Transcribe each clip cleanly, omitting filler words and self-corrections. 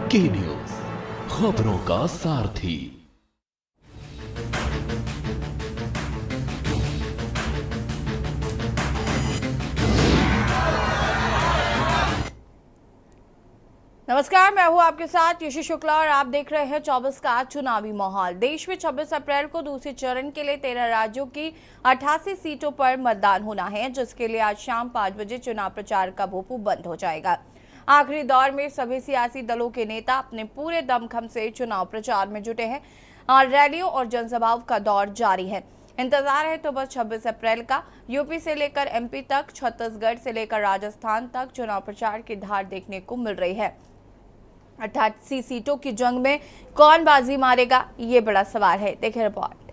की न्यूज, खबरों का सारथी। नमस्कार, मैं हूं आपके साथ यशी शुक्ला और आप देख रहे हैं 24 का चुनावी माहौल। देश में 26 अप्रैल को दूसरे चरण के लिए 13 राज्यों की 88 सीटों पर मतदान होना है, जिसके लिए आज शाम 5 बजे चुनाव प्रचार का भोंपू बंद हो जाएगा। आखिरी दौर में सभी सियासी दलों के नेता अपने पूरे दमखम से चुनाव प्रचार में जुटे हैं और रैलियों और जनसभाओं का दौर जारी है। इंतजार है तो बस 26 अप्रैल का यूपी से लेकर एमपी तक, छत्तीसगढ़ से लेकर राजस्थान तक चुनाव प्रचार की धार देखने को मिल रही है। 88 सीटों की जंग में कौन बाजी मारेगा, ये बड़ा सवाल है। देखिए रिपोर्ट।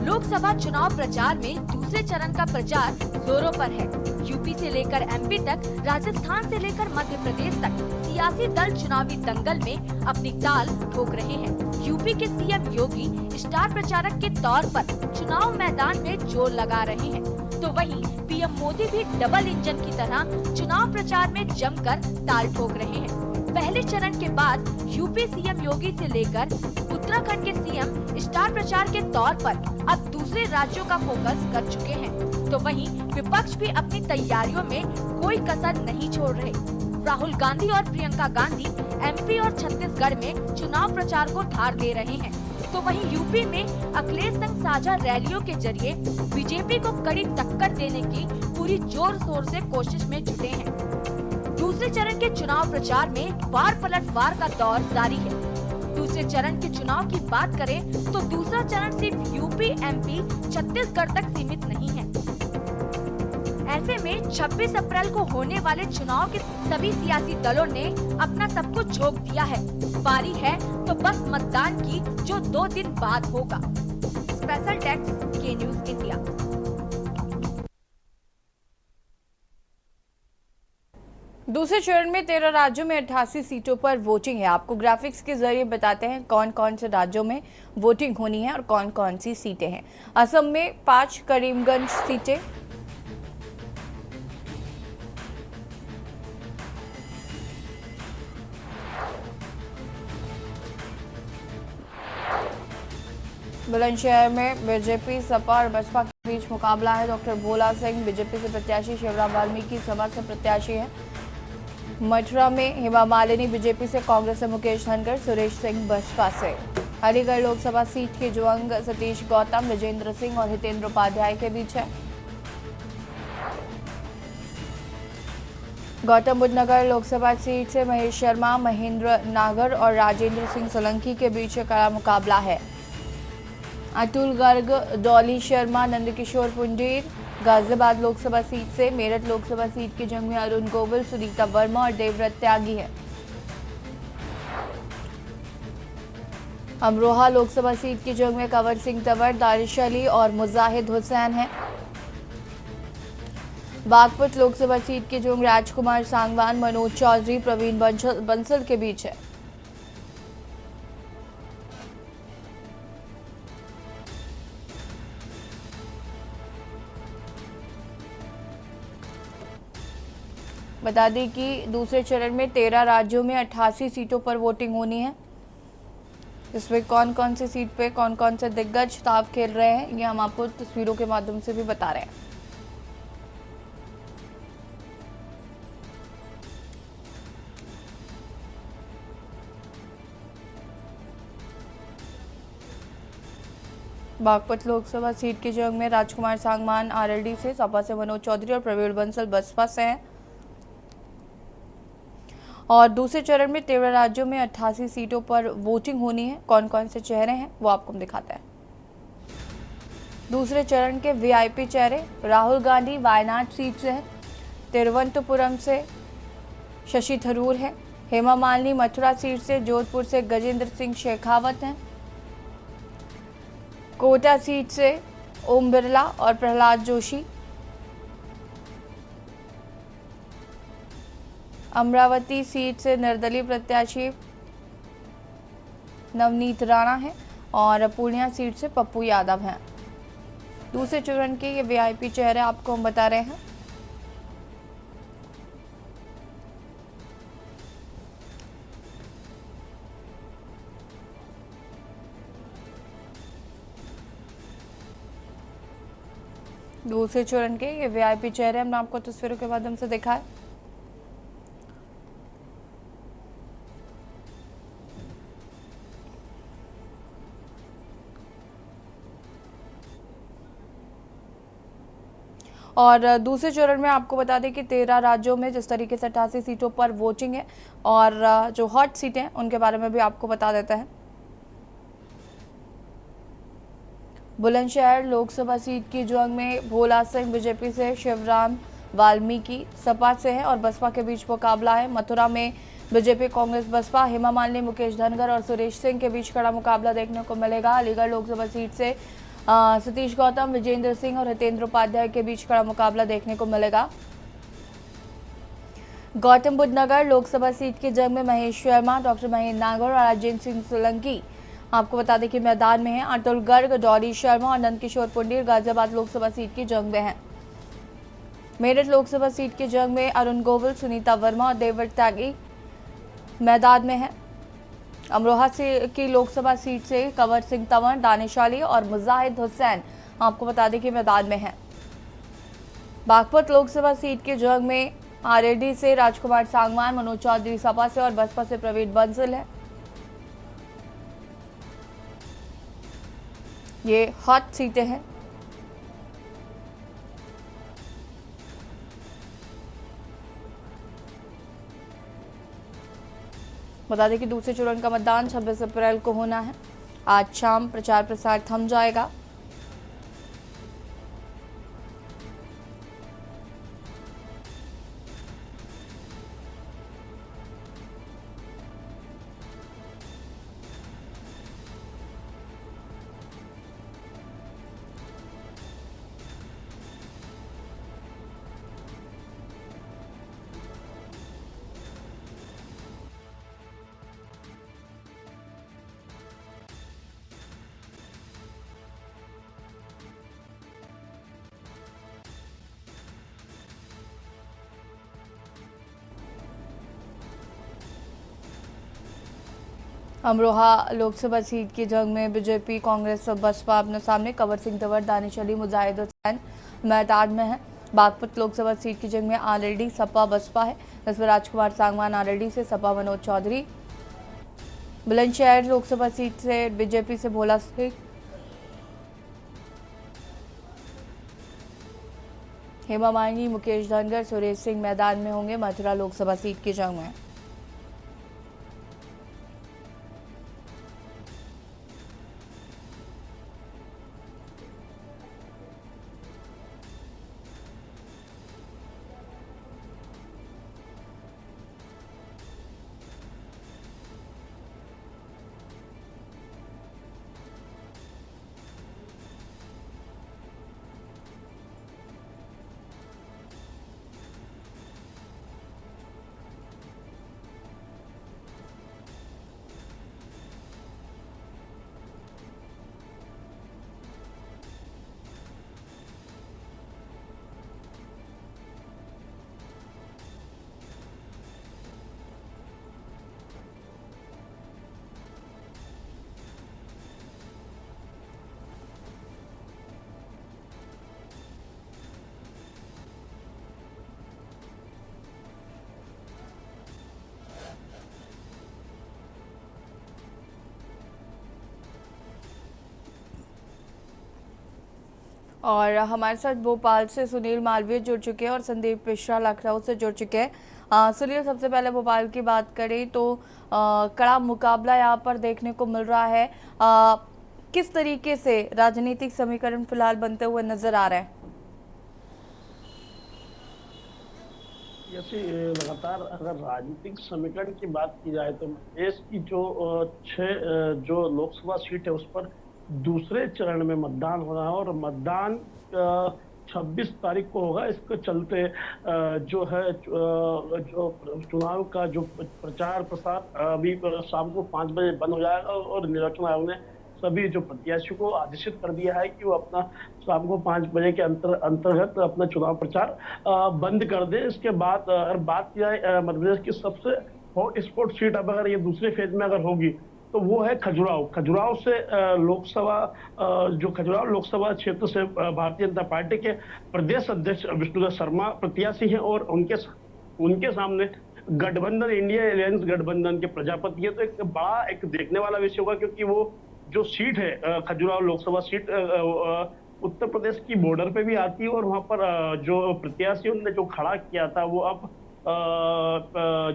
लोकसभा चुनाव प्रचार में दूसरे चरण का प्रचार जोरों पर है। यूपी से लेकर एमपी तक, राजस्थान से लेकर मध्य प्रदेश तक सियासी दल चुनावी दंगल में अपनी ताल ठोक रहे हैं। यूपी के सीएम योगी स्टार प्रचारक के तौर पर चुनाव मैदान में जोर लगा रहे हैं, तो वहीं पीएम मोदी भी डबल इंजन की तरह चुनाव प्रचार में जमकर ताल ठोक रहे हैं। पहले चरण के बाद यूपी सीएम योगी से लेकर उत्तराखंड के सीएम स्टार प्रचार के तौर पर अब दूसरे राज्यों का फोकस कर चुके हैं, तो वहीं विपक्ष भी अपनी तैयारियों में कोई कसर नहीं छोड़ रहे। राहुल गांधी और प्रियंका गांधी एमपी और छत्तीसगढ़ में चुनाव प्रचार को धार दे रहे हैं, तो वहीं यूपी में अखिलेश संग साझा रैलियों के जरिए बीजेपी को कड़ी टक्कर देने की पूरी जोर शोर से कोशिश में जुटे हैं। दूसरे चरण के चुनाव प्रचार में वार पलटवार का दौर जारी है। दूसरे चरण के चुनाव की बात करें तो दूसरा चरण सिर्फ यूपी, एमपी, छत्तीसगढ़ तक सीमित नहीं है। ऐसे में 26 अप्रैल को होने वाले चुनाव के सभी सियासी दलों ने अपना सब कुछ झोंक दिया है। बारी है तो बस मतदान की, जो 2 दिन बाद होगा। स्पेशल डेस्क के न्यूज इंडिया। दूसरे चरण में 13 राज्यों में 88 सीटों पर वोटिंग है। आपको ग्राफिक्स के जरिए बताते हैं कौन कौन से राज्यों में वोटिंग होनी है और कौन कौन सी सीटें हैं। असम में 5 करीमगंज सीटें, बुलंदशहर में बीजेपी, सपा और बसपा के बीच मुकाबला है। डॉक्टर भोला सिंह बीजेपी से प्रत्याशी, शिवराम वाल्मीकि सपा से प्रत्याशी हैं। मथुरा में हेमा मालिनी बीजेपी से, कांग्रेस से मुकेश धनखड़, सुरेश सिंह बसपा से। अलीगढ़ लोकसभा सीट की जंग सतीश गौतम, विजेंद्र सिंह और हितेंद्र उपाध्याय के बीच है। गौतम बुद्ध नगर लोकसभा सीट से महेश शर्मा, महेंद्र नागर और राजेंद्र सिंह सोलंकी के बीच कड़ा मुकाबला है। अतुल गर्ग, डॉली शर्मा, नंदकिशोर पुंडीर गाजियाबाद लोकसभा सीट से, मेरठ लोकसभा सीट की जंग में अरुण गोविल, सुनीता वर्मा और देवव्रत त्यागी है। अमरोहा लोकसभा सीट की जंग में कंवर सिंह तंवर, दानिश अली और मुजाहिद हुसैन है। बागपत लोकसभा सीट की जंग राजकुमार सांगवान, मनोज चौधरी, प्रवीण बंसल के बीच है। बता दें कि दूसरे चरण में 13 राज्यों में 88 सीटों पर वोटिंग होनी है। इसमें कौन कौन सी सीट पे कौन कौन से दिग्गज ताव खेल रहे हैं, ये हम आपको तस्वीरों के माध्यम से भी बता रहे हैं। बागपत लोकसभा सीट की जंग में राजकुमार सांगवान आरएलडी से, सपा से मनोज चौधरी और प्रवीण बंसल बसपा से हैं। और दूसरे चरण में 13 राज्यों में 88 सीटों पर वोटिंग होनी है। कौन कौन से चेहरे हैं वो आपको हम दिखाते हैं। दूसरे चरण के वीआईपी चेहरे, राहुल गांधी वायनाड सीट से हैं, तिरुवनंतपुरम से शशि थरूर है, हेमा मालिनी मथुरा सीट से, जोधपुर से गजेंद्र सिंह शेखावत हैं, कोटा सीट से ओम बिरला और प्रहलाद जोशी, अमरावती सीट से निर्दलीय प्रत्याशी नवनीत राणा है और पूर्णिया सीट से पप्पू यादव हैं। दूसरे चरण के ये वीआईपी चेहरे आपको हम बता रहे हैं। दूसरे चरण के ये वीआईपी चेहरे हमने आपको तस्वीरों के माध्यम से दिखाए। और दूसरे चरण में आपको बता दें कि 13 राज्यों में जिस तरीके से 88 सीटों पर वोटिंग है और जो हॉट सीटें हैं उनके बारे में भी आपको बता देते हैं। बुलंदशहर लोकसभा सीट की जंग में भोला सिंह बीजेपी से, शिवराम वाल्मीकि सपा से है और बसपा के बीच मुकाबला है। मथुरा में बीजेपी कांग्रेस बसपा, हेमा मालिनी मुकेश धनगर और सुरेश सिंह के बीच कड़ा मुकाबला देखने को मिलेगा। अलीगढ़ लोकसभा सीट से सतीश गौतम, विजेंद्र सिंह और हितेंद्र उपाध्याय के बीच कड़ा मुकाबला देखने को मिलेगा। गौतम बुद्ध नगर लोकसभा सीट की जंग में महेश शर्मा, डॉक्टर महेंद्र नागर और राजेंद्र सिंह सोलंकी आपको बता दें कि मैदान में हैं। अतुल गर्ग, डॉरी शर्मा और नंदकिशोर पुंडीर गाजियाबाद लोकसभा सीट की जंग में हैं। मेरठ लोकसभा सीट की जंग में अरुण गोविल, सुनीता वर्मा और डेविड त्यागी मैदान में हैं। अमरोहा की लोकसभा सीट से कंवर सिंह तंवर, दानिश अली और मुजाहिद हुसैन आपको बता दें कि मैदान में हैं। बागपत लोकसभा सीट की जंग में आरएलडी से राजकुमार सांगवान, मनोज चौधरी सपा से और बसपा से प्रवीण बंसल है। ये हॉट सीटें हैं। बता दें कि दूसरे चरण का मतदान 26 अप्रैल को होना है। आज शाम प्रचार प्रसार थम जाएगा। अमरोहा लोकसभा सीट की जंग में बीजेपी कांग्रेस और बसपा अपने सामने, कंवर सिंह तंवर, दानिश अली, मुजाहिद हुसैन मैदान में है। बागपत लोकसभा सीट की जंग में आरएलडी सपा बसपा है, जिसमें राजकुमार सांगवान आरएलडी से, सपा मनोज चौधरी। बुलंदशहर लोकसभा सीट से बीजेपी से भोला सिंह, हेमा मालिनी, मुकेश धनगर, सुरेश सिंह मैदान में होंगे मथुरा लोकसभा सीट की जंग में। और हमारे साथ भोपाल से सुनील मालवीय जुड़ चुके हैं और संदीप मिश्रा लखनऊ से जुड़ चुके हैं। सुनील, सबसे पहले भोपाल की बात करें तो कड़ा मुकाबला यहाँ पर देखने को मिल रहा है। किस तरीके से राजनीतिक समीकरण फिलहाल बनते हुए नजर आ रहे हैं? जैसे लगातार अगर राजनीतिक समीकरण की बात की जाए तो देश की जो 6 जो लोकसभा सीट है उस पर दूसरे चरण में मतदान हो रहा है और मतदान 26 तारीख को होगा। इसके चलते जो है जो चुनाव का जो प्रचार प्रसार अभी शाम को 5 बजे बंद हो जाएगा और निर्वाचन आयोग ने सभी जो प्रत्याशियों को आदेशित कर दिया है कि वो अपना शाम को 5 बजे के अंतर्गत अपना चुनाव प्रचार बंद कर दे। इसके बाद अगर बात की जाए मध्य प्रदेश की सबसे हॉट स्पॉट सीट अब अगर ये दूसरे फेज में अगर होगी तो वो है खजुराहो। खजुराहो से लोकसभा जो खजुराहो लोकसभा क्षेत्र से भारतीय जनता पार्टी के प्रदेश अध्यक्ष विष्णुदत्त शर्मा प्रत्याशी हैं और उनके सामने गठबंधन इंडिया अलायंस गठबंधन के प्रजापति है। तो एक बड़ा एक देखने वाला विषय होगा, क्योंकि वो जो सीट है खजुराहो लोकसभा सीट उत्तर प्रदेश की बॉर्डर पे भी आती है और वहां पर जो प्रत्याशी उन्होंने जो खड़ा किया था वो अब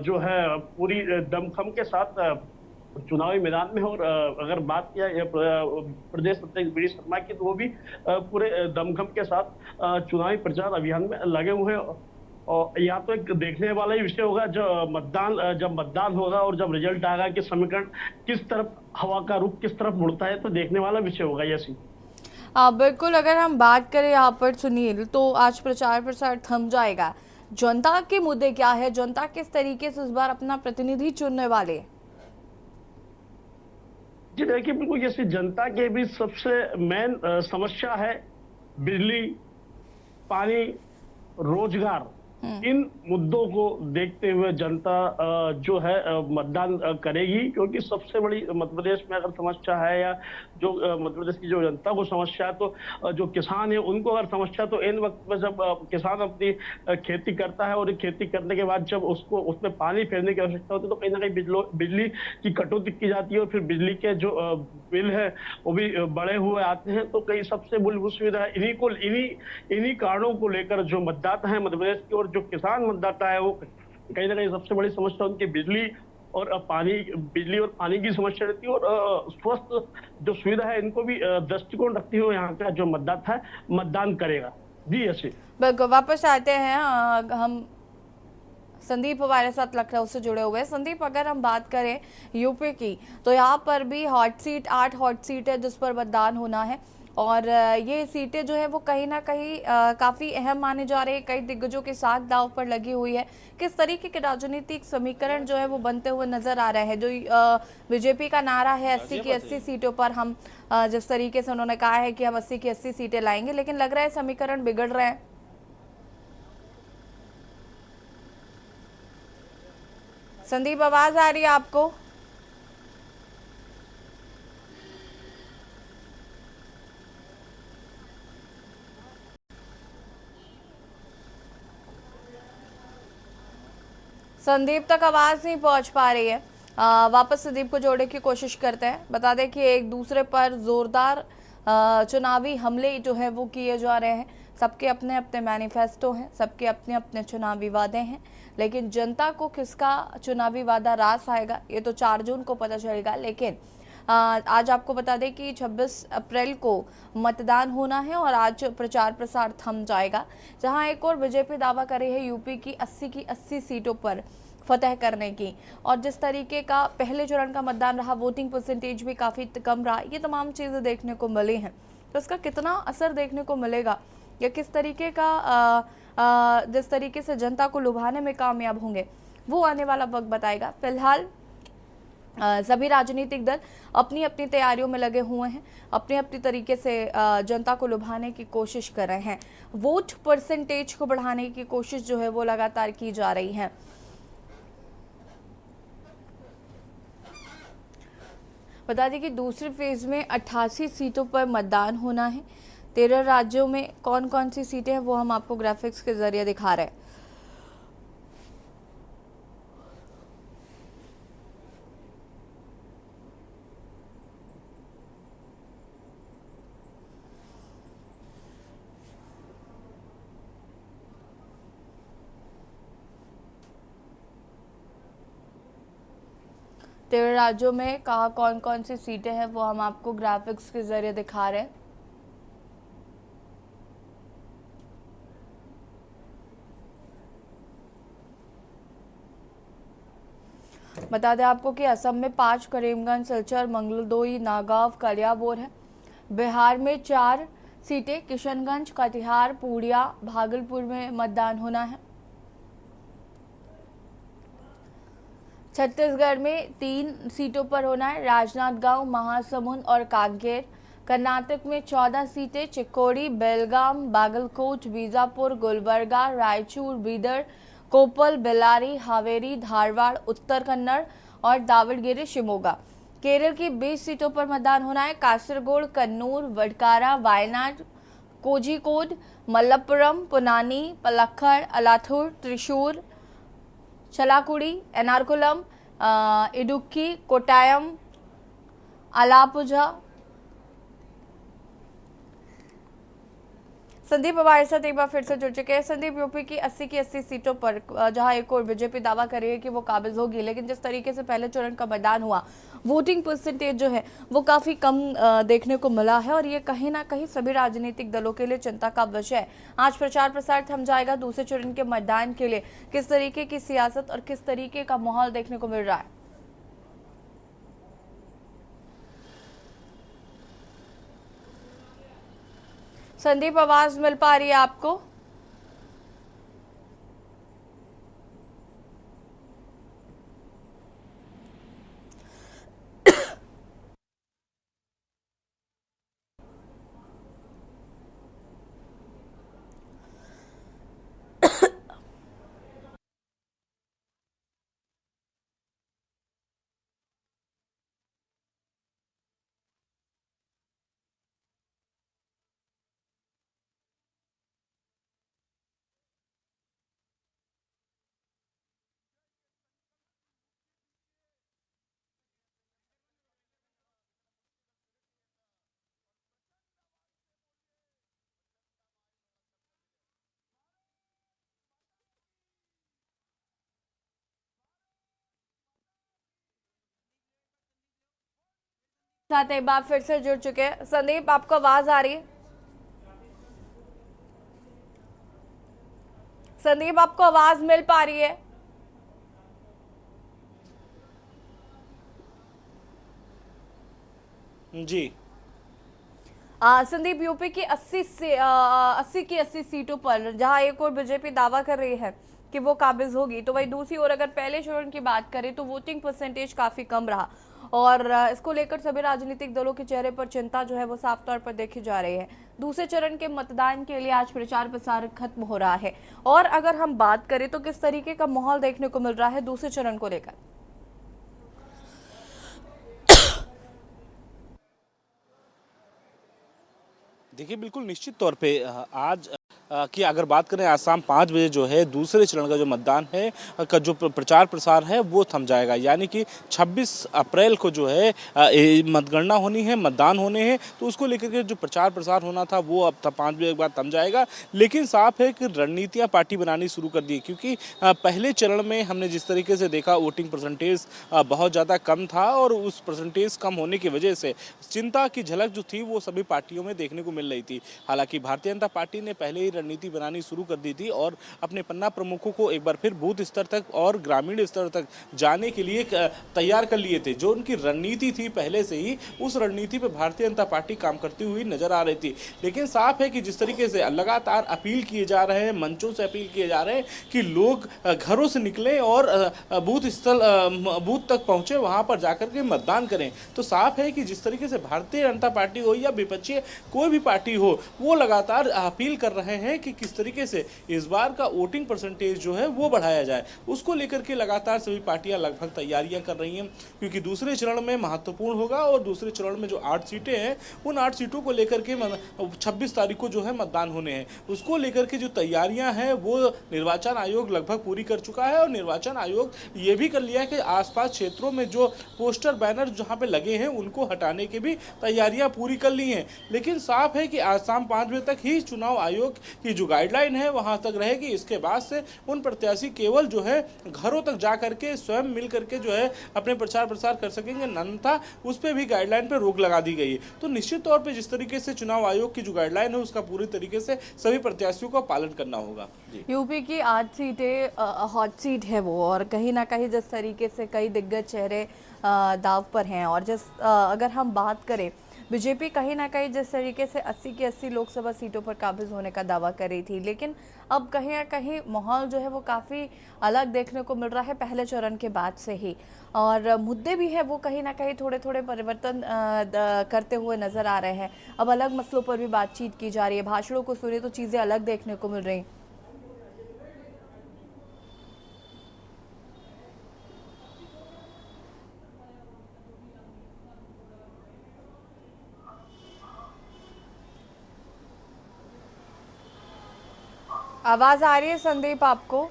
जो है पूरी दमखम के साथ चुनावी मैदान में। और अगर बात किया प्रदेश अध्यक्ष वी डी शर्मा की, तो वो भी पूरे दमखम के साथ चुनावी प्रचार अभियान में लगे हुए हैं। और या तो एक देखने वाला ही विषय होगा जब मतदान होगा और जब रिजल्ट आएगा कि समीकरण किस तरफ हवा का रुख किस तरफ मुड़ता है, तो देखने वाला विषय होगा। यसी बिल्कुल, अगर हम बात करें यहाँ पर सुनील, तो आज प्रचार प्रसार थम जाएगा। जनता के मुद्दे क्या है, जनता किस तरीके से इस बार अपना प्रतिनिधि चुनने वाले हैं? जी देखिए, बिल्कुल जैसे जनता के भी सबसे मेन समस्या है बिजली, पानी, रोजगार। इन मुद्दों को देखते हुए जनता जो है मतदान करेगी, क्योंकि सबसे बड़ी मध्य प्रदेश में अगर समस्या है या जो मध्य प्रदेश की जो जनता को समस्या है, तो जो किसान है उनको अगर समस्या, तो इन वक्त में जब किसान अपनी खेती करता है और खेती करने के बाद जब उसको उसमें पानी फेरने की आवश्यकता होती है, तो कहीं ना कहीं बिजली की कटौती की जाती है और फिर बिजली के जो बिल है वो भी बढ़े हुए आते हैं। तो कई सबसे मूलभूत सुविधा इन्हीं कारणों को लेकर जो मतदाता है मध्य प्रदेश की और जो किसान मतदाता है, वो कहीं ना कहीं सबसे बड़ी समस्या उनकी बिजली और पानी की समस्या रहती है। और स्वस्थ जो सुविधा है इनको भी दृष्टिकोण रखते हुए यहाँ का जो मतदाता है मतदान करेगा। जी ऐसे बिल्कुल, वापस आते हैं हम संदीप हमारे साथ लखनऊ से जुड़े हुए हैं। संदीप, अगर हम बात करें यूपी की, तो यहाँ पर भी 8 हॉट सीट है जिस पर मतदान होना है और ये सीटें जो है वो कहीं ना कहीं काफ़ी अहम माने जा रहे हैं, कई दिग्गजों के साथ दांव पर लगी हुई है। किस तरीके के राजनीतिक समीकरण जो है वो बनते हुए नजर आ रहे हैं? जो बीजेपी का नारा है 80 की 80 सीटों पर, हम जिस तरीके से उन्होंने कहा है कि हम 80 की 80 सीटें लाएंगे, लेकिन लग रहा है समीकरण बिगड़ रहे हैं। संदीप, आवाज आ रही है आपको? संदीप तक आवाज नहीं पहुंच पा रही है। वापस संदीप को जोड़ने की कोशिश करते हैं। बता दें कि एक दूसरे पर जोरदार चुनावी हमले जो है वो किए जा रहे हैं। सबके अपने अपने मैनिफेस्टो हैं, सबके अपने अपने चुनावी वादे हैं, लेकिन जनता को किसका चुनावी वादा रास आएगा ये तो 4 जून को पता चलेगा। लेकिन आज आपको बता दें कि 26 अप्रैल को मतदान होना है और आज प्रचार प्रसार थम जाएगा। जहां एक और बीजेपी दावा कर रही है यूपी की 80 सीटों पर फतह करने की, और जिस तरीके का पहले चरण का मतदान रहा, वोटिंग परसेंटेज भी काफ़ी कम रहा, ये तमाम चीज़ें देखने को मिली हैं। तो इसका कितना असर देखने को मिलेगा या किस तरीके का जिस तरीके से जनता को लुभाने में कामयाब होंगे, वो आने वाला वक्त बताएगा। फिलहाल सभी राजनीतिक दल अपनी अपनी तैयारियों में लगे हुए हैं, अपने अपने तरीके से जनता को लुभाने की कोशिश कर रहे हैं। वोट परसेंटेज को बढ़ाने की कोशिश जो है वो लगातार की जा रही है। बता दें कि दूसरे फेज में 88 सीटों पर मतदान होना है। 13 राज्यों में कौन कौन सी सीटें हैं वो हम आपको ग्राफिक्स के जरिए दिखा रहे हैं। तेरह राज्यों में कहाँ कौन कौन सी सीटें हैं वो हम आपको ग्राफिक्स के जरिए दिखा रहे हैं। बता दें आपको कि असम में 5, करीमगंज, सिलचर, मंगलदोई, नागांव, कलियाबोर है। बिहार में 4, सीटें किशनगंज, कटिहार, पूर्णिया, भागलपुर में मतदान होना है। छत्तीसगढ़ में 3 सीटों पर होना है, राजनांदगांव, महासमुंद और कांकेर। कर्नाटक में 14 सीटें, चिक्कोड़ी, बेलगाम, बागलकोट, बीजापुर, गुलबर्गा, रायचूर, बीदर, कोपल, बेल्लारी, हावेरी, धारवाड़, उत्तर कन्नड़ और दावणगेरे, शिमोगा। केरल की 20 सीटों पर मतदान होना है, कासरगोड, कन्नूर, वडकारा, वायनाड, कोझिकोड, मलप्पुरम, पुनानी, पलक्कड़, अलाथुर, त्रिशूर, चलाकुड़ी, एर्नाकुलम, इडुक्की, कोट्टायम, आलापुझा। संदीप हमारे साथ एक बार फिर से जुड़ चुके हैं। संदीप, यूपी की 80 की 80 सीटों पर जहां एक और बीजेपी दावा कर रही है कि वो काबिज होगी, लेकिन जिस तरीके से पहले चरण का मतदान हुआ, वोटिंग परसेंटेज जो है वो काफी कम देखने को मिला है और ये कहीं ना कहीं सभी राजनीतिक दलों के लिए चिंता का विषय है। आज प्रचार प्रसार थम जाएगा दूसरे चरण के मतदान के लिए, किस तरीके की सियासत और किस तरीके का माहौल देखने को मिल रहा है? संदीप, आवाज मिल पा रही है आपको? साथ एक बार फिर से जुड़ चुके हैं। संदीप, आपको आवाज आ रही है? संदीप, आपको आवाज मिल पा रही है? जी। संदीप, यूपी की 80 की 80 सीटों पर जहां एक और बीजेपी दावा कर रही है कि वो काबिज होगी, तो वही दूसरी ओर अगर पहले चरण की बात करें तो वोटिंग परसेंटेज काफी कम रहा और इसको लेकर सभी राजनीतिक दलों के चेहरे पर चिंता जो है वो साफ तौर पर देखी जा रही है। दूसरे चरण के मतदान के लिए आज प्रचार प्रसार खत्म हो रहा है और अगर हम बात करें तो किस तरीके का माहौल देखने को मिल रहा है दूसरे चरण को लेकर? देखिए, बिल्कुल निश्चित तौर पे आज की अगर बात करें, आज शाम 5 बजे जो है दूसरे चरण का जो मतदान है का जो प्रचार प्रसार है वो थम जाएगा। यानी कि 26 अप्रैल को जो है मतगणना होनी है, मतदान होने हैं, तो उसको लेकर के जो प्रचार प्रसार होना था वो अब 5 बजे के बाद थम जाएगा। लेकिन साफ है कि रणनीतियाँ पार्टी बनानी शुरू कर दी, क्योंकि पहले चरण में हमने जिस तरीके से देखा वोटिंग परसेंटेज बहुत ज़्यादा कम था और उस परसेंटेज कम होने की वजह से चिंता की झलक जो थी वो सभी पार्टियों में देखने को मिल रही थी। हालांकि भारतीय जनता पार्टी ने पहले ही रणनीति बनानी शुरू कर दी थी और अपने पन्ना प्रमुखों को एक बार फिर बूथ स्तर तक और ग्रामीण स्तर तक जाने के लिए तैयार कर लिए थे। जो उनकी रणनीति थी पहले से ही, उस रणनीति पे भारतीय जनता पार्टी काम करती हुई नजर आ रही थी। लेकिन साफ है कि जिस तरीके से लगातार अपील किए जा रहे हैं, मंचों से अपील किए जा रहे हैं कि लोग घरों से निकलें और बूथ तक पहुंचे, वहां पर जाकर के मतदान करें, तो साफ है कि जिस तरीके से भारतीय जनता पार्टी हो या विपक्षी कोई भी पार्टी हो, वो लगातार अपील कर रहे हैं कि किस तरीके से इस बार का वोटिंग परसेंटेज जो है वो बढ़ाया जाए। उसको लेकर के लगातार सभी पार्टियां लगभग तैयारियां कर रही हैं, क्योंकि दूसरे चरण में महत्वपूर्ण होगा और दूसरे चरण में जो 8 सीटें हैं, उन 8 सीटों को लेकर के 26 तारीख को जो है मतदान होने हैं। उसको लेकर के जो तैयारियां हैं वो निर्वाचन आयोग लगभग पूरी कर चुका है और निर्वाचन आयोग ये भी कर लिया है कि आसपास क्षेत्रों में जो पोस्टर बैनर जहां पे लगे हैं उनको हटाने की भी तैयारियां पूरी कर ली हैं। लेकिन साफ है कि आज शाम 5 बजे तक ही चुनाव आयोग की जो गाइडलाइन है वहां तक रहेगी। इसके बाद से उन प्रत्याशी केवल जो है घरों तक जा करके स्वयं मिल करके जो है अपने प्रचार प्रसार कर सकेंगे, अन्यथा उस पर भी गाइडलाइन पे रोक लगा दी गई है। तो निश्चित तौर पे जिस तरीके से चुनाव आयोग की जो गाइडलाइन है उसका पूरी तरीके से सभी प्रत्याशियों को पालन करना होगा। यूपी की 8 सीटें हॉट सीट है वो, और कहीं ना कहीं जिस तरीके से कई दिग्गज चेहरे दाव पर हैं और अगर हम बात करें बीजेपी कहीं ना कहीं जिस तरीके से 80 की 80 लोकसभा सीटों पर काबिज होने का दावा कर रही थी, लेकिन अब कहीं ना कहीं माहौल जो है वो काफ़ी अलग देखने को मिल रहा है पहले चरण के बाद से ही। और मुद्दे भी है वो कहीं ना कहीं थोड़े थोड़े परिवर्तन करते हुए नजर आ रहे हैं। अब अलग मसलों पर भी बातचीत की जा रही है, भाषणों को सुने तो चीज़ें अलग देखने को मिल रही। आवाज आ रही है संदीप आपको?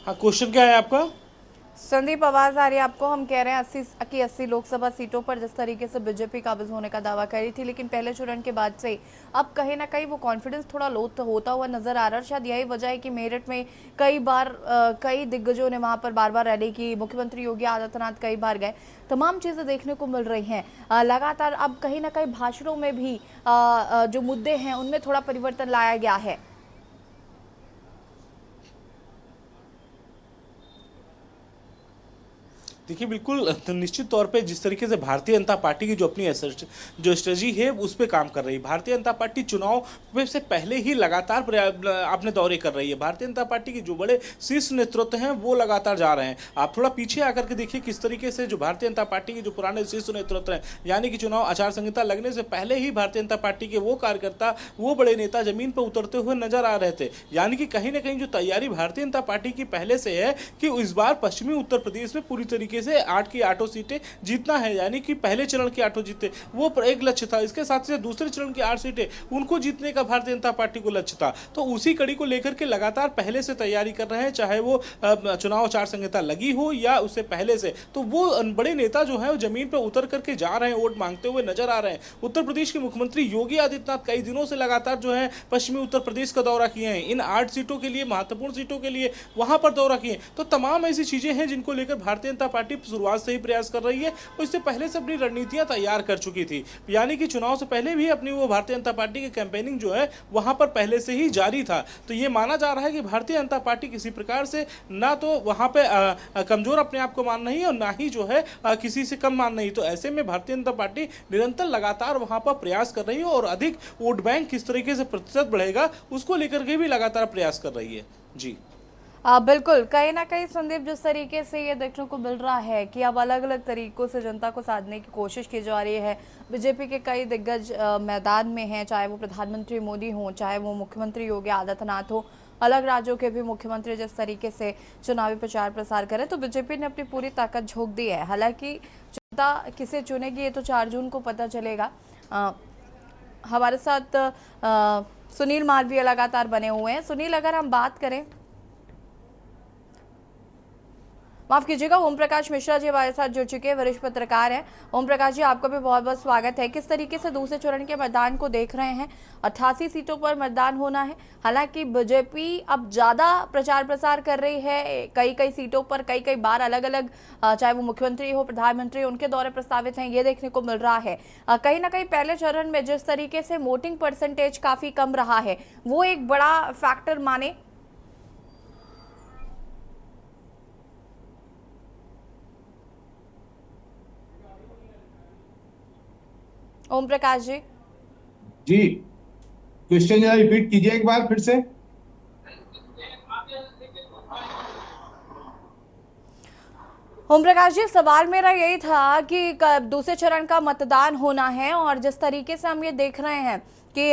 हाँ, क्वेश्चन क्या है आपका? संदीप आवाज आ रही है आपको? हम कह रहे हैं 80 की 80 लोकसभा सीटों पर जिस तरीके से बीजेपी काबिज होने का दावा कर रही थी, लेकिन पहले चरण के बाद से अब कहीं ना कहीं वो कॉन्फिडेंस थोड़ा लो होता हुआ नजर आ रहा है। शायद यही वजह है कि मेरठ में कई बार कई दिग्गजों ने वहां पर बार बार रैली की, मुख्यमंत्री योगी आदित्यनाथ कई बार गए, तमाम चीजें देखने को मिल रही हैं। लगातार अब कहीं ना कहीं भाषणों में भी जो मुद्दे हैं उनमें थोड़ा परिवर्तन लाया गया है। देखिए, बिल्कुल तो निश्चित तौर पे जिस तरीके से भारतीय जनता पार्टी की जो अपनी जो स्ट्रेटजी है उस पर काम कर रही है। भारतीय जनता पार्टी चुनाव में से पहले ही लगातार अपने दौरे कर रही है। भारतीय जनता पार्टी के जो बड़े शीर्ष नेतृत्व हैं वो लगातार जा रहे हैं। आप थोड़ा पीछे आकर के देखिए किस तरीके से जो भारतीय जनता पार्टी के जो पुराने शीर्ष नेतृत्व हैं, यानी कि चुनाव आचार संहिता लगने से पहले ही भारतीय जनता पार्टी के वो कार्यकर्ता, वो बड़े नेता जमीन पर उतरते हुए नजर आ रहे थे। यानी कि कहीं ना कहीं जो तैयारी भारतीय जनता पार्टी की पहले से है कि इस बार पश्चिमी उत्तर प्रदेश में पूरी तरीके से 8 की 8 सीटें जीतना है, यानी कि पहले चरण की 8 जीते वो एक लक्ष्य था। इसके साथ साथ दूसरे चरण की 8 सीटें उनको जीतने का भारतीय जनता पार्टी को लक्ष्य था। तो उसी कड़ी को लेकर के लगातार पहले से तैयारी कर रहे हैं, चाहे वो चुनाव आचार संहिता लगी हो या उससे पहले से। तो वो बड़े नेता जो है वो जमीन पर उतर करके जा रहे हैं, वोट मांगते हुए नजर आ रहे हैं। उत्तर प्रदेश के मुख्यमंत्री योगी आदित्यनाथ कई दिनों से लगातार जो है पश्चिमी उत्तर प्रदेश का दौरा किए हैं, इन 8 सीटों के लिए, महत्वपूर्ण सीटों के लिए वहां पर दौरा किए। तो तमाम ऐसी चीजें हैं जिनको लेकर भारतीय जनता पार्टी शुरुआत से ही प्रयास कर रही है और इससे पहले से अपनी रणनीतियां तैयार कर चुकी थी। यानी कि चुनाव से पहले भी अपनी वो भारतीय जनता पार्टी की कैंपेनिंग जो है वहां पर पहले से ही जारी था। तो ये माना जा रहा है कि भारतीय जनता पार्टी किसी प्रकार से ना तो वहां पे कमजोर अपने आप को मान नहीं और ना ही जो है किसी से कम मान नहीं। तो ऐसे में भारतीय जनता पार्टी निरंतर लगातार वहां पर प्रयास कर रही है और अधिक वोट बैंक किस तरीके से प्रतिशत बढ़ेगा उसको लेकर के भी लगातार प्रयास कर रही है। जी बिल्कुल, कहीं ना कहीं संदीप जिस तरीके से ये देखने को मिल रहा है कि अब अलग अलग तरीकों से जनता को साधने की कोशिश की जा रही है। बीजेपी के कई दिग्गज मैदान में हैं, चाहे वो प्रधानमंत्री मोदी हों, चाहे वो मुख्यमंत्री योगी आदित्यनाथ हो, अलग राज्यों के भी मुख्यमंत्री जिस तरीके से चुनावी प्रचार प्रसार करें, तो बीजेपी ने अपनी पूरी ताकत झोंक दी है। हालांकि जनता किसे चुनेगी ये तो 4 जून को पता चलेगा। हमारे साथ सुनील मालवीय लगातार बने हुए हैं। सुनील, अगर हम बात करें, माफ कीजिएगा, ओम प्रकाश मिश्रा जी हमारे साथ जुड़ चुके हैं, वरिष्ठ पत्रकार हैं। ओम प्रकाश जी, आपका भी बहुत बहुत स्वागत है। किस तरीके से दूसरे चरण के मतदान को देख रहे हैं? 88 सीटों पर मतदान होना है। हालांकि बीजेपी अब ज्यादा प्रचार प्रसार कर रही है, कई कई सीटों पर कई कई बार अलग अलग, चाहे वो मुख्यमंत्री हो, प्रधानमंत्री, उनके दौरे प्रस्तावित हैं, ये देखने को मिल रहा है। कहीं ना कहीं पहले चरण में जिस तरीके से वोटिंग परसेंटेज काफी कम रहा है, वो एक बड़ा फैक्टर माने? ओम प्रकाश जी जी, क्वेश्चन जरा रिपीट कीजिए एक बार फिर से। ओम प्रकाश जी, सवाल मेरा यही था कि दूसरे चरण का मतदान होना है और जिस तरीके से हम ये देख रहे हैं कि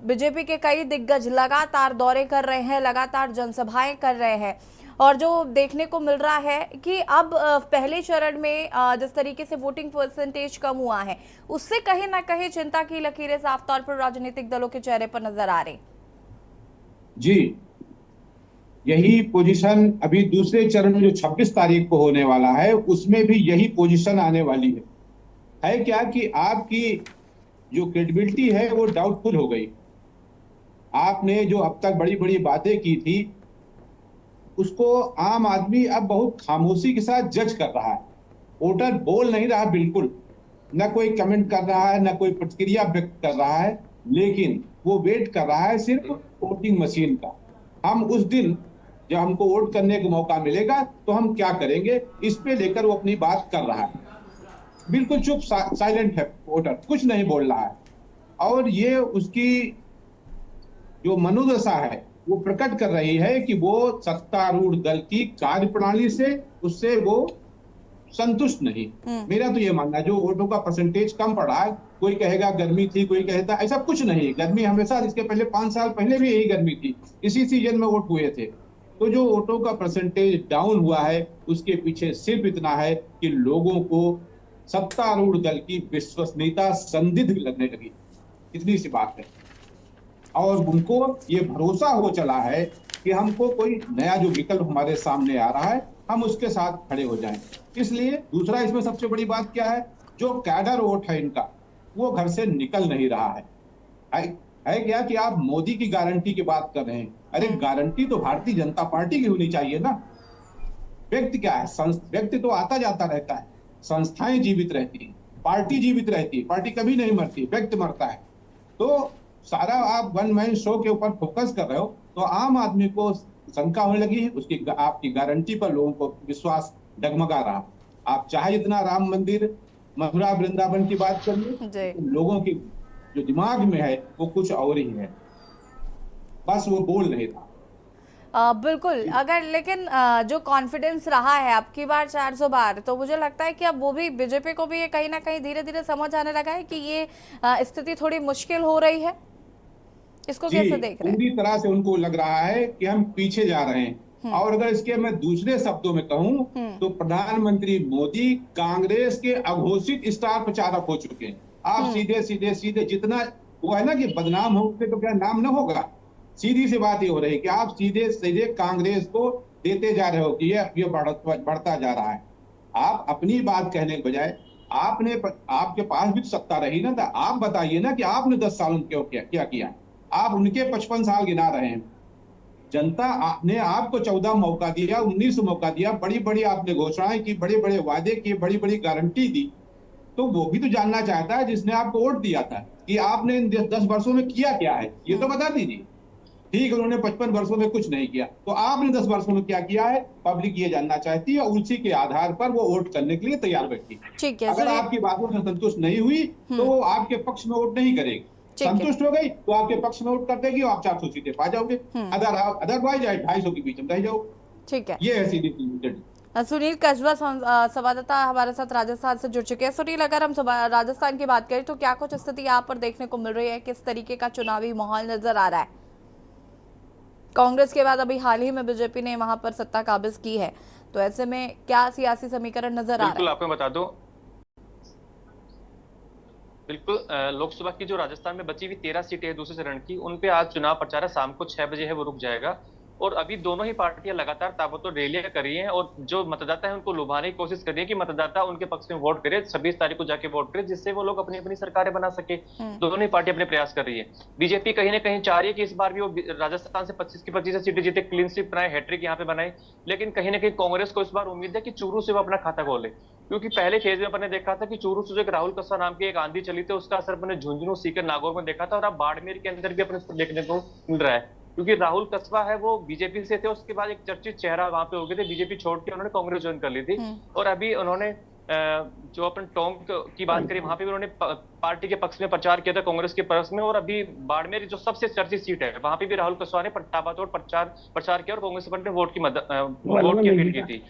बीजेपी के कई दिग्गज लगातार दौरे कर रहे हैं, लगातार जनसभाएं कर रहे हैं, और जो देखने को मिल रहा है कि अब पहले चरण में जिस तरीके से वोटिंग परसेंटेज कम हुआ है, उससे कहीं ना कहीं चिंता की लकीरें साफ तौर पर राजनीतिक दलों के चेहरे पर नजर आ रही। जी, यही पोजीशन अभी दूसरे चरण में जो 26 तारीख को होने वाला है उसमें भी यही पोजीशन आने वाली है क्या कि आपकी जो क्रेडिबिलिटी है वो डाउटफुल हो गई। आपने जो अब तक बड़ी बड़ी बातें की थी उसको आम आदमी अब बहुत खामोशी के साथ जज कर रहा है। वोटर बोल नहीं रहा, बिल्कुल न कोई कमेंट कर रहा है, न कोई प्रतिक्रिया व्यक्त कर रहा है, लेकिन वो वेट कर रहा है सिर्फ वोटिंग मशीन का। हम उस दिन जब हमको वोट करने का मौका मिलेगा तो हम क्या करेंगे, इस पे लेकर वो अपनी बात कर रहा है। बिल्कुल चुप साइलेंट है वोटर, कुछ नहीं बोल रहा है। और ये उसकी जो मनोदशा है वो प्रकट कर रही है कि वो सत्तारूढ़ दल की कार्यप्रणाली से उससे वो संतुष्ट नहीं। मेरा तो ये मानना है, जो वोटों का परसेंटेज कम पड़ा है, कोई कहेगा गर्मी थी, कोई कहता ऐसा कुछ नहीं। गर्मी हमेशा, इसके पहले 5 साल पहले भी यही गर्मी थी, इसी सीजन में वोट हुए थे। तो जो वोटों का परसेंटेज डाउन हुआ है उसके पीछे सिर्फ इतना है कि लोगों को सत्तारूढ़ दल की विश्वसनीयता संदिग्ध लगने लगी, इतनी सी बात है। और उनको ये भरोसा हो चला है कि हमको कोई नया जो विकल्प हमारे सामने आ रहा है हम उसके साथ खड़े हो जाएं। इसलिए दूसरा इसमें सबसे बड़ी बात क्या है, जो कैडर वोट है इनका वो घर से निकल नहीं रहा है क्या कि आप मोदी की गारंटी की बात कर रहे हैं। अरे गारंटी तो भारतीय जनता पार्टी की होनी चाहिए ना। व्यक्ति क्या है, व्यक्ति तो आता जाता रहता है, संस्थाएं जीवित रहती है, पार्टी जीवित रहती है, पार्टी कभी नहीं मरती, व्यक्ति मरता है। तो सारा आप वन मैन शो के ऊपर फोकस कर रहे हो तो आम आदमी को शंका होने लगी है, उसकी आपकी गारंटी पर लोगों को विश्वास डगमगा रहा। आप चाहे इतना राम मंदिर, मथुरा, वृंदावन की बात करिए, लोगों की जो दिमाग में है वो कुछ और ही है, बस वो बोल नहीं रहा। बिल्कुल। अगर लेकिन जो कॉन्फिडेंस रहा है अब की बार 400 बार, तो मुझे लगता है कि अब वो भी बीजेपी को भी ये कहीं ना कहीं धीरे धीरे समझ आने लगा है कि ये स्थिति थोड़ी मुश्किल हो रही है। इसको कैसे देख रहे हैं? पूरी तरह से उनको लग रहा है कि हम पीछे जा रहे हैं। और अगर इसके मैं दूसरे शब्दों में कहूं तो प्रधानमंत्री मोदी कांग्रेस के अघोषित स्टार प्रचारक हो चुके हैं। आप सीधे जितना वो है ना कि बदनाम होंगे तो क्या नाम न होगा, सीधी सी बात ये हो रही है कि आप सीधे कांग्रेस को देते जा रहे हो कि ये बढ़ता जा रहा है। आप अपनी बात कहने के बजाय आपके पास भी तो सत्ता रही ना, था आप बताइए ना कि आपने 10 साल क्यों क्या किया। आप उनके 55 साल गिना रहे हैं। जनता ने आपको 14 मौका दिया, 19 मौका दिया, बड़ी बड़ी आपने घोषणाएं की, बड़े बड़े वादे किए, बड़ी बड़ी गारंटी दी। तो वो भी तो जानना चाहता है जिसने आपको वोट दिया था कि आपने इन 10 वर्षों में किया क्या है, ये तो बता दीजिए। ठीक है, उन्होंने 55 वर्षों में कुछ नहीं किया, तो आपने 10 वर्षों में क्या किया है, पब्लिक ये जानना चाहती है और उसी के आधार पर वो वोट करने के लिए तैयार बैठी है। अगर आपकी बातों से संतुष्ट नहीं हुई तो वो आपके पक्ष में वोट नहीं करेगी। संतुष्ट हो गई तो आपके पक्ष में वोट कर देगी और आप 400 सीटें पा जाओगे। अदरवाइज 250 के बीच में रह जाओ। ठीक है, ये है सीधी। सुनील कसबा संवाददाता हमारे साथ राजस्थान से जुड़ चुके हैं। सुनील, अगर हम राजस्थान की बात करें तो क्या कुछ स्थिति यहाँ पर देखने को मिल रही है, किस तरीके का चुनावी माहौल नजर आ रहा है? कांग्रेस के बाद अभी हाल ही में बीजेपी ने वहां पर सत्ता काबिज की है, तो ऐसे में क्या सियासी समीकरण नजर आ रहा है? बिल्कुल, आपको बता दो, बिल्कुल लोकसभा की जो राजस्थान में बची हुई 13 सीटें हैं दूसरे चरण की, उन पे आज चुनाव प्रचार शाम को 6 बजे है वो रुक जाएगा। और अभी दोनों ही पार्टियां लगातार ताबड़तोड़ रैलियां कर रही हैं और जो मतदाता है उनको लुभाने की कोशिश कर रही है कि मतदाता उनके पक्ष में वोट करे, 26 तारीख को जाके वोट करे, जिससे वो लोग अपनी अपनी सरकारें बना सके। दोनों ही पार्टी अपने प्रयास कर रही है। बीजेपी कहीं ना कहीं चाह रही है कि इस बार भी वो राजस्थान से 25 की 25 सीटें जीते, क्लीन स्वीप बनाए, हैट्रिक यहाँ पे बनाए। लेकिन कहीं ना कहीं कांग्रेस को इस बार उम्मीद है कि चूरू से वो अपना खाता खोले, क्योंकि पहले फेज में अपने देखा था कि चूरू से जो एक राहुल कसवा नाम की एक आंधी चली थी, उसका असर अपने झुंझुनू, सीकर, नागौर में देखा था और अब बाड़मेर के अंदर भी अपने देखने को मिल रहा है। क्योंकि राहुल कसवा है वो बीजेपी से थे, उसके बाद एक चर्चित चेहरा वहां पे हो गए थे, बीजेपी छोड़ के उन्होंने कांग्रेस ज्वाइन कर ली थी। और अभी उन्होंने जो अपन टोंक की बात करी वहां पे उन्होंने पार्टी के पक्ष में प्रचार किया था, कांग्रेस के पक्ष में। और अभी बाड़मेर जो सबसे चर्चित सीट है वहां पे भी राहुल कसवा ने ताबड़तोड़ प्रचार किया और कांग्रेस ने वोट की अपील की थी।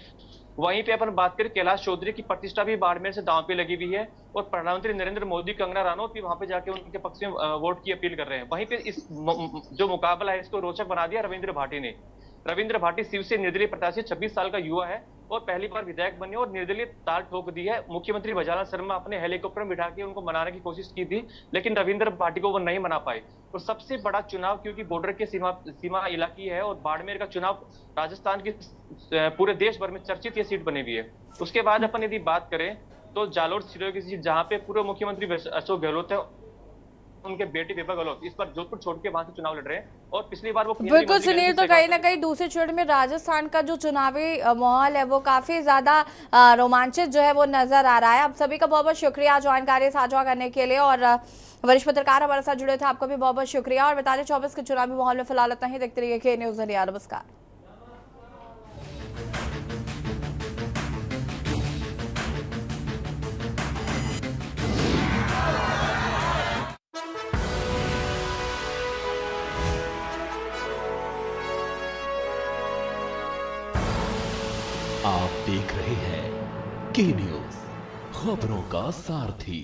वहीं पे अपन बात करें कैलाश चौधरी की प्रतिष्ठा भी बाड़मेर से दांव पे लगी हुई है और प्रधानमंत्री नरेंद्र मोदी, कंगना रनौत भी वहां पे जाके उनके पक्ष में वोट की अपील कर रहे हैं। वहीं पे इस जो मुकाबला है इसको रोचक बना दिया रविंद्र भाटी ने। रविंद्र भाटी शिव से निर्दलीय प्रत्याशी, 26 साल का युवा है और पहली बार विधायक बने और निर्दलीय ताल ठोक दी है। मुख्यमंत्री भजानंद शर्मा अपने हेलीकॉप्टर में बिठा के उनको मनाने की कोशिश की थी, लेकिन रविंद्र भाटी को वो नहीं मना पाए। और सबसे बड़ा चुनाव, क्योंकि बॉर्डर के सीमा इलाकी है और बाड़मेर का चुनाव राजस्थान की पूरे देश भर में चर्चित ये सीट बनी हुई है। उसके बाद अपन यदि बात करें तो जालोर सिरोही की सीट, जहां पे पूर्व मुख्यमंत्री अशोक गहलोत है, उनके बेटे विभा गहलोत इस बार जोधपुर छोड़ के वहां से चुनाव लड़ रहे हैं और पिछली बार वो बिल्कुल सुनील, तो कहीं ना कहीं दूसरे चरण में राजस्थान का जो चुनावी माहौल है वो काफी ज्यादा रोमांचित जो है वो नजर आ रहा है। आप सभी का बहुत बहुत शुक्रिया जानकारी साझा करने के लिए और वरिष्ठ पत्रकार हमारे साथ जुड़े थे, आपका भी बहुत बहुत शुक्रिया। और बता दें 24 के चुनावी माहौल में फिलहाल इतना ही। देखते रहिए के न्यूज़ इंडिया। नमस्कार। आप देख रहे हैं के न्यूज, खबरों का सारथी।